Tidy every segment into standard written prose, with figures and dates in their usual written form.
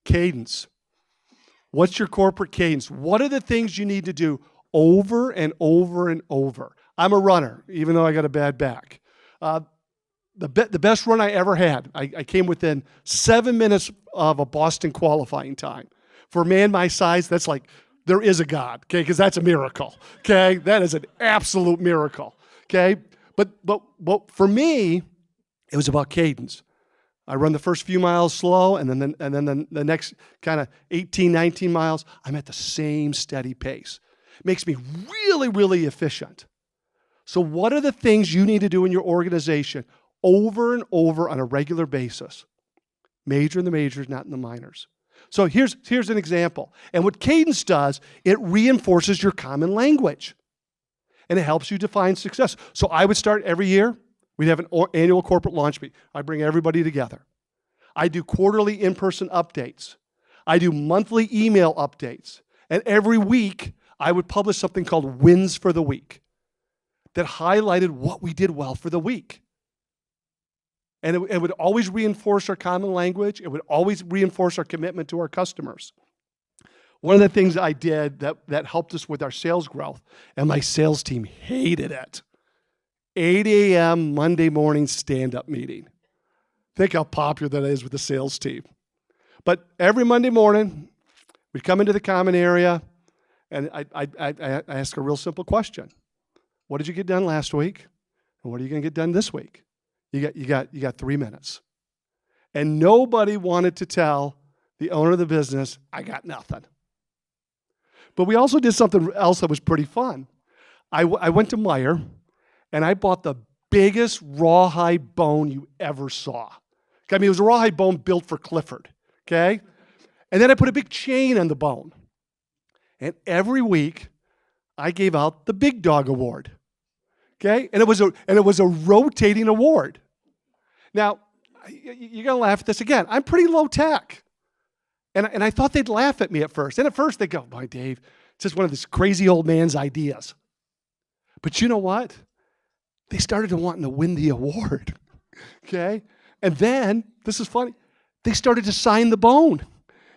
Cadence. What's your corporate cadence? What are the things you need to do over and over and over? I'm a runner, even though I got a bad back. The best run I ever had, I came within 7 minutes of a Boston qualifying time. For a man my size, that's like, there is a God, okay? Because that's a miracle, okay? That is an absolute miracle, okay? But for me, it was about cadence. I run the first few miles slow, and then the next kind of 18, 19 miles, I'm at the same steady pace. It makes me really, really efficient. So what are the things you need to do in your organization over and over on a regular basis? Major in the majors, not in the minors. So here's an example. And what Cadence does, it reinforces your common language. And it helps you define success. So I would start every year. We'd have an annual corporate launch meeting. I bring everybody together. I do quarterly in-person updates. I do monthly email updates. And every week, I would publish something called Wins for the Week that highlighted what we did well for the week. And it would always reinforce our common language. It would always reinforce our commitment to our customers. One of the things I did that helped us with our sales growth, and my sales team hated it, 8 a.m. Monday morning stand-up meeting. Think how popular that is with the sales team. But every Monday morning, we'd come into the common area, and I ask a real simple question. What did you get done last week? And what are you going to get done this week? You got 3 minutes. And nobody wanted to tell the owner of the business, I got nothing. But we also did something else that was pretty fun. I went to Meijer, and I bought the biggest rawhide bone you ever saw. I mean, it was a rawhide bone built for Clifford, okay? And then I put a big chain on the bone. And every week, I gave out the Big Dog Award, okay? And it was a rotating award. Now, you're going to laugh at this again. I'm pretty low tech. And I thought they'd laugh at me at first. And at first, they'd go, boy, Dave, it's just one of these crazy old man's ideas. But you know what? They started wanting to win the award, okay? And then, this is funny, they started to sign the bone,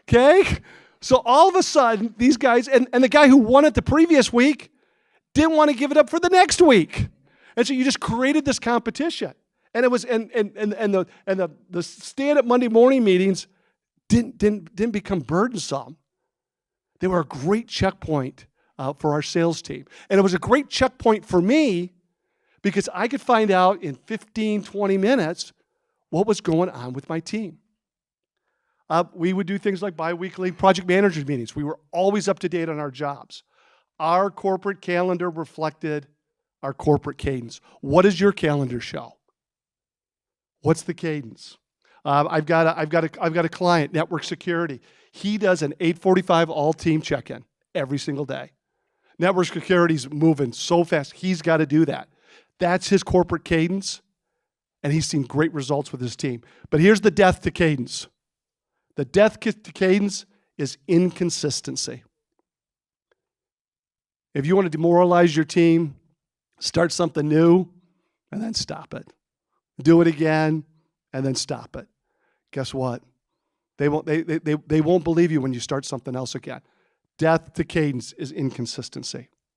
okay? So all of a sudden, these guys, and the guy who won it the previous week didn't want to give it up for the next week. And so you just created this competition. And it was, and the stand-up Monday morning meetings didn't become burdensome. They were a great checkpoint for our sales team. And it was a great checkpoint for me because I could find out in 15, 20 minutes what was going on with my team. We would do things like bi-weekly project managers meetings. We were always up to date on our jobs. Our corporate calendar reflected our corporate cadence. What does your calendar show? What's the cadence? I've got a client, network security. He does an 8:45 all-team check-in every single day. Network security's moving so fast. He's got to do that. That's his corporate cadence, and he's seen great results with his team. But here's the death to cadence. The death to cadence is inconsistency. If you want to demoralize your team, start something new, and then stop it. Do it again, and then stop it. Guess what? They won't believe you when you start something else again. Death to cadence is inconsistency.